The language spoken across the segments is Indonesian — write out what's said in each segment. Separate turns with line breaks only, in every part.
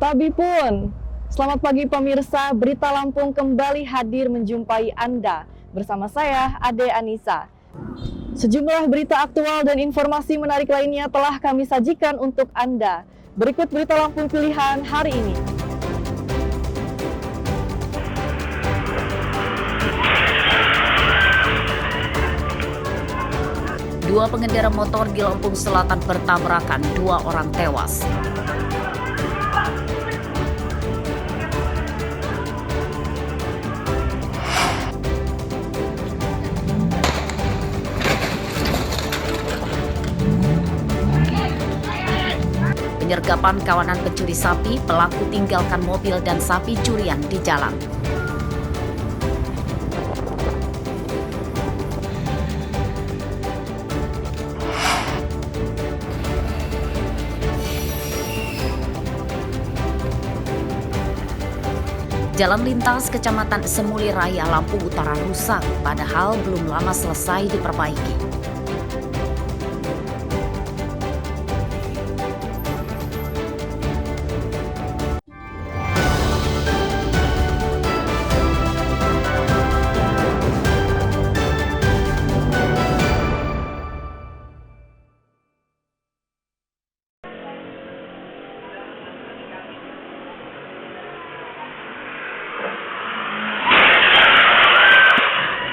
Sabi pun. Selamat pagi pemirsa, Berita Lampung kembali hadir menjumpai Anda. Bersama saya, Ade Anissa. Sejumlah berita aktual dan informasi menarik lainnya telah kami sajikan untuk Anda. Berikut Berita Lampung pilihan hari ini.
Dua pengendara motor di Lampung Selatan bertabrakan, 2 orang tewas. Penyergapan kawanan pencuri sapi, pelaku tinggalkan mobil dan sapi curian di jalan. Jalan lintas Kecamatan Semuli Raya, Lampung Utara rusak, padahal belum lama selesai diperbaiki.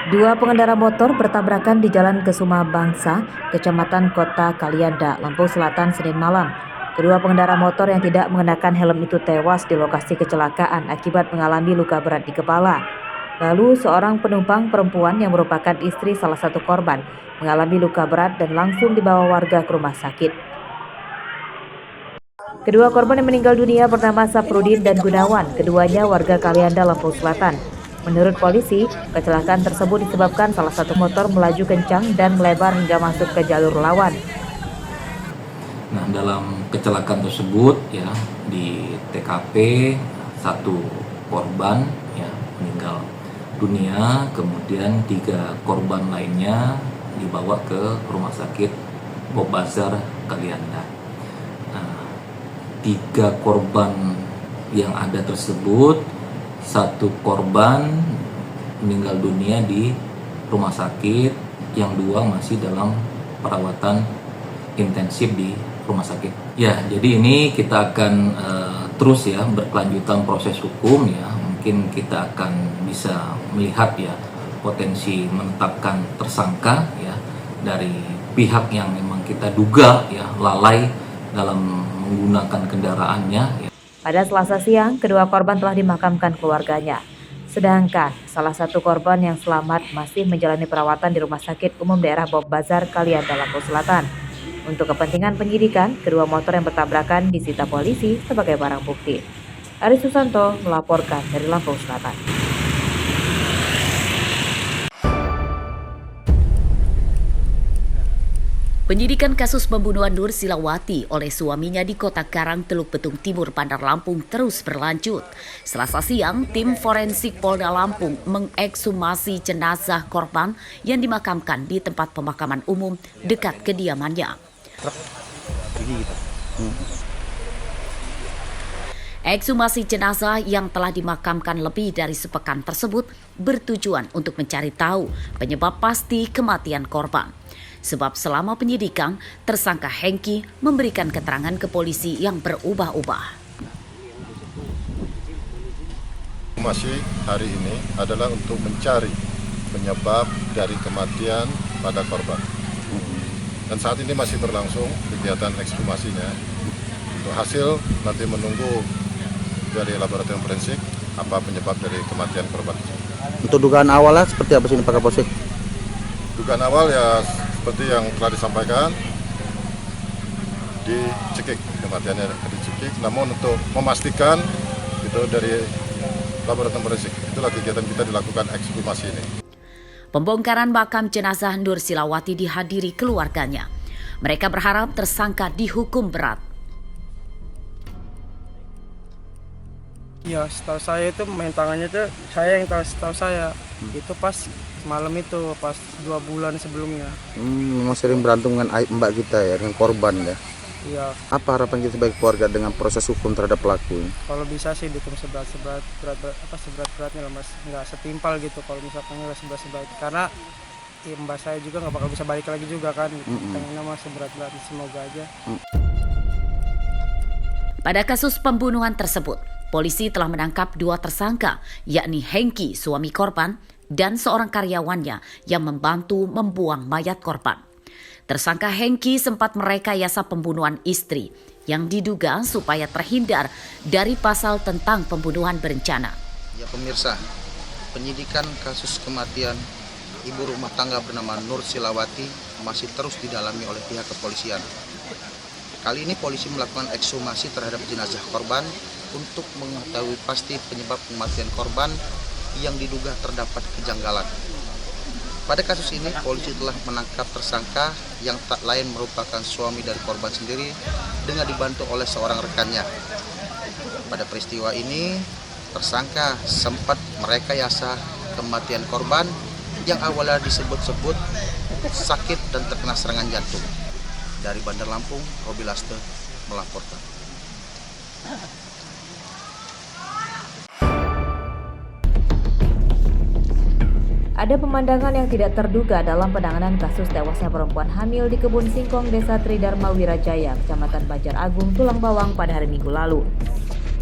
Dua pengendara motor bertabrakan di Jalan Kesuma Bangsa, Kecamatan Kota Kalianda, Lampung Selatan, Senin malam. Kedua pengendara motor yang tidak mengenakan helm itu tewas di lokasi kecelakaan akibat mengalami luka berat di kepala. Lalu seorang penumpang perempuan yang merupakan istri salah satu korban mengalami luka berat dan langsung dibawa warga ke rumah sakit. Kedua korban yang meninggal dunia bernama Saprudin dan Gunawan, keduanya warga Kalianda, Lampung Selatan. Menurut polisi, kecelakaan tersebut disebabkan salah satu motor melaju kencang dan melebar hingga masuk ke jalur lawan.
Nah, dalam kecelakaan tersebut ya di TKP satu korban ya meninggal dunia, kemudian 3 korban lainnya dibawa ke rumah sakit Bob Bazar Kalianda. Nah, 3 korban yang ada tersebut, 1 korban meninggal dunia di rumah sakit, yang 2 masih dalam perawatan intensif di rumah sakit. Ya, jadi ini kita akan terus ya berkelanjutan proses hukum ya. Mungkin kita akan bisa melihat ya potensi menetapkan tersangka ya dari pihak yang memang kita duga ya lalai dalam menggunakan kendaraannya ya.
Pada Selasa siang, kedua korban telah dimakamkan keluarganya. Sedangkan salah satu korban yang selamat masih menjalani perawatan di Rumah Sakit Umum Daerah Bob Bazar Kalianda, Lampung Selatan. Untuk kepentingan penyidikan, kedua motor yang bertabrakan disita polisi sebagai barang bukti. Ari Susanto melaporkan dari Lampung Selatan.
Penyidikan kasus pembunuhan Nur Silawati oleh suaminya di Kota Karang, Teluk Betung Timur, Bandar Lampung terus berlanjut. Selasa siang, tim forensik Polda Lampung mengekshumasi jenazah korban yang dimakamkan di tempat pemakaman umum dekat kediamannya. Ekshumasi jenazah yang telah dimakamkan lebih dari sepekan tersebut bertujuan untuk mencari tahu penyebab pasti kematian korban. Sebab selama penyidikan, tersangka Hengki memberikan keterangan ke polisi yang berubah-ubah.
Masih hari ini adalah untuk mencari penyebab dari kematian pada korban. Dan saat ini masih berlangsung kegiatan ekshumasinya. Untuk hasil nanti menunggu dari laboratorium forensik apa penyebab dari kematian korban.
Untuk dugaan awalnya seperti apa sih Pak Kapolsek?
Dugaan awal ya seperti yang telah disampaikan, dicekik, kematiannya dicekik. Namun untuk memastikan itu dari laboratorium forensik, itulah kegiatan kita dilakukan ekshumasi ini.
Pembongkaran makam jenazah Nur Silawati dihadiri keluarganya. Mereka berharap tersangka dihukum berat.
Ya, setahu saya itu main tangannya tuh saya yang tahu saya. Itu pas malam itu, pas 2 bulan sebelumnya.
Memang sering berantem dengan mbak kita ya, dengan korban ya.
Iya,
Apa harapan kita sebagai keluarga dengan proses hukum terhadap pelaku ini?
kalau bisa sih dihukum seberat-beratnya lah Mas, nggak setimpal gitu kalau misalkan nggak seberat-seberat, karena ya, mbak saya juga nggak bakal bisa balik lagi juga kan, gitu. Pengennya mah seberat-beratnya, semoga aja.
Pada kasus pembunuhan tersebut, polisi telah menangkap 2 tersangka, yakni Hengki, suami korban, dan seorang karyawannya yang membantu membuang mayat korban. Tersangka Hengki sempat merekayasa pembunuhan istri yang diduga supaya terhindar dari pasal tentang pembunuhan berencana.
Ya pemirsa, penyidikan kasus kematian ibu rumah tangga bernama Nur Silawati masih terus didalami oleh pihak kepolisian. Kali ini polisi melakukan ekshumasi terhadap jenazah korban untuk mengetahui pasti penyebab kematian korban yang diduga terdapat kejanggalan. Pada kasus ini, polisi telah menangkap tersangka yang tak lain merupakan suami dari korban sendiri dengan dibantu oleh seorang rekannya. Pada peristiwa ini, tersangka sempat merekayasa kematian korban yang awalnya disebut-sebut sakit dan terkena serangan jantung. Dari Bandar Lampung, Robi Laste melaporkan.
Ada pemandangan yang tidak terduga dalam penanganan kasus tewasnya perempuan hamil di Kebun Singkong, Desa Tridharma Wirajaya, Kecamatan Banjar Agung, Tulang Bawang pada hari Minggu lalu.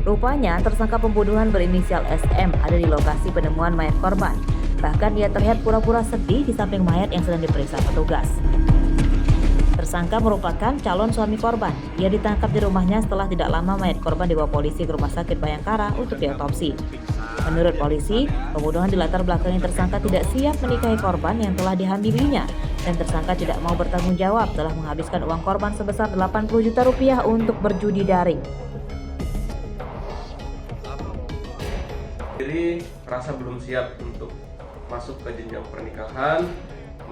Rupanya, tersangka pembunuhan berinisial SM ada di lokasi penemuan mayat korban. Bahkan ia terlihat pura-pura sedih di samping mayat yang sedang diperiksa petugas. Tersangka merupakan calon suami korban. Ia ditangkap di rumahnya setelah tidak lama mayat korban dibawa polisi ke Rumah Sakit Bayangkara untuk diotopsi. Menurut polisi, pembunuhan dilatar belakangi tersangka tidak siap menikahi korban yang telah dihamilinya, dan tersangka tidak mau bertanggung jawab telah menghabiskan uang korban sebesar 80 juta rupiah untuk berjudi daring.
Jadi rasa belum siap untuk masuk ke jenjang pernikahan,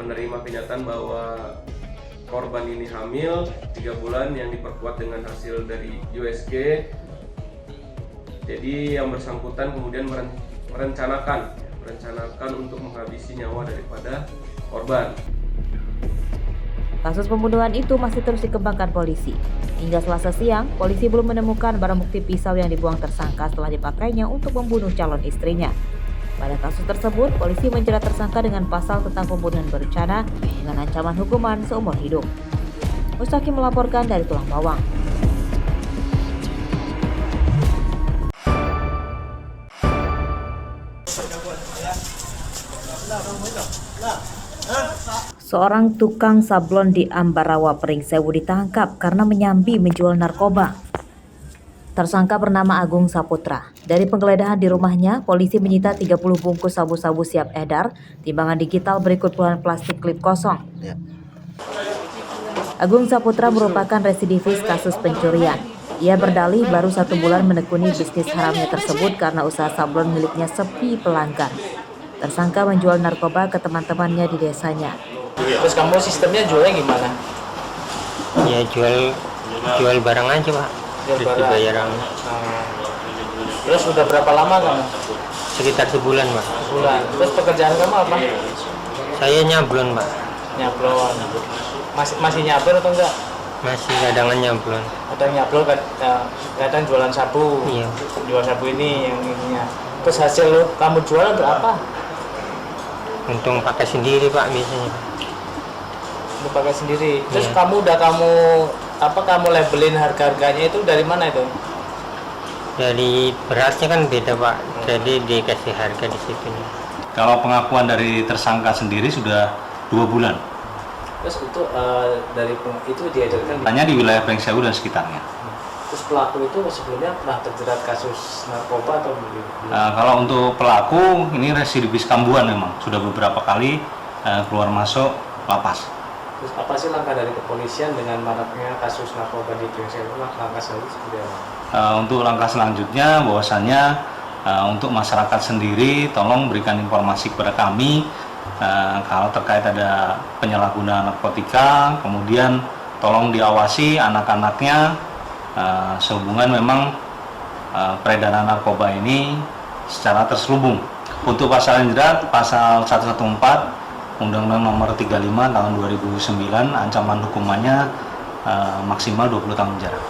menerima kenyataan bahwa korban ini hamil 3 bulan yang diperkuat dengan hasil dari USG. Jadi yang bersangkutan kemudian merencanakan untuk menghabisi nyawa daripada korban.
Kasus pembunuhan itu masih terus dikembangkan polisi. Hingga Selasa siang, polisi belum menemukan barang bukti pisau yang dibuang tersangka setelah dipakainya untuk membunuh calon istrinya. Pada kasus tersebut, polisi menjerat tersangka dengan pasal tentang pembunuhan berencana dengan ancaman hukuman seumur hidup. Mustaqim melaporkan dari Tulang Bawang. Seorang tukang sablon di Ambarawa, Pringsewu ditangkap karena menyambi menjual narkoba. Tersangka bernama Agung Saputra. Dari penggeledahan di rumahnya, polisi menyita 30 bungkus sabu-sabu siap edar, timbangan digital berikut puluhan plastik klip kosong. Agung Saputra merupakan residivis kasus pencurian. Ia berdalih baru 1 bulan menekuni bisnis haramnya tersebut karena usaha sablon miliknya sepi pelanggan. Tersangka menjual narkoba ke teman-temannya di desanya.
Terus kamu sistemnya jualnya gimana?
Ya jual barang aja Pak, terus dibayar.
Terus udah berapa lama kamu?
Sekitar sebulan Pak.
Sebulan. Terus pekerjaan kamu apa?
Saya nyablon Pak.
Nyablon. Masih nyablon atau enggak?
Masih cadangan nyablon.
Ada nyablon kadang jualan sabu.
Iya.
Jual sabu ini yang ininya. Terus hasil kamu jualan berapa?
Untung pakai sendiri Pak biasanya.
Lu pakai sendiri. Terus
Iya.
kamu kamu labelin harga-harganya itu dari mana itu?
Dari berasnya kan beda Pak, jadi dikasih harga di situ.
Kalau pengakuan dari tersangka sendiri sudah 2 bulan.
Terus itu itu diajarkan
Hanya di wilayah Pringsewu dan sekitarnya.
Terus pelaku itu sebelumnya pernah terjerat kasus narkoba atau belum?
Kalau untuk pelaku ini residivis kambuhan memang sudah beberapa kali keluar masuk lapas.
Terus apa sih langkah dari kepolisian dengan maraknya kasus narkoba di Pringsewu? Langkah selanjutnya seperti apa?
Untuk langkah selanjutnya bahwasannya untuk masyarakat sendiri tolong berikan informasi kepada kami kalau terkait ada penyalahgunaan narkotika, kemudian tolong diawasi anak-anaknya sehubungan memang peredaran narkoba ini secara terselubung. Untuk pasal yang jerat, pasal 114 Undang-Undang Nomor 35 Tahun 2009, ancaman hukumannya maksimal 20 tahun penjara.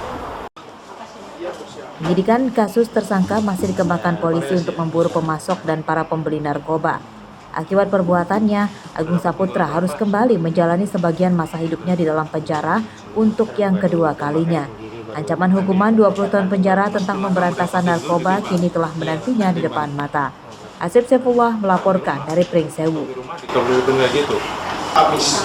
Penyidikan kasus tersangka masih dikembangkan polisi untuk memburu pemasok dan para pembeli narkoba. Akibat perbuatannya, Agung Saputra harus kembali menjalani sebagian masa hidupnya di dalam penjara untuk yang kedua kalinya. Ancaman hukuman 20 tahun penjara tentang pemberantasan narkoba kini telah menantinya di depan mata. Asep Saifullah melaporkan dari Pringsewu.
Habis.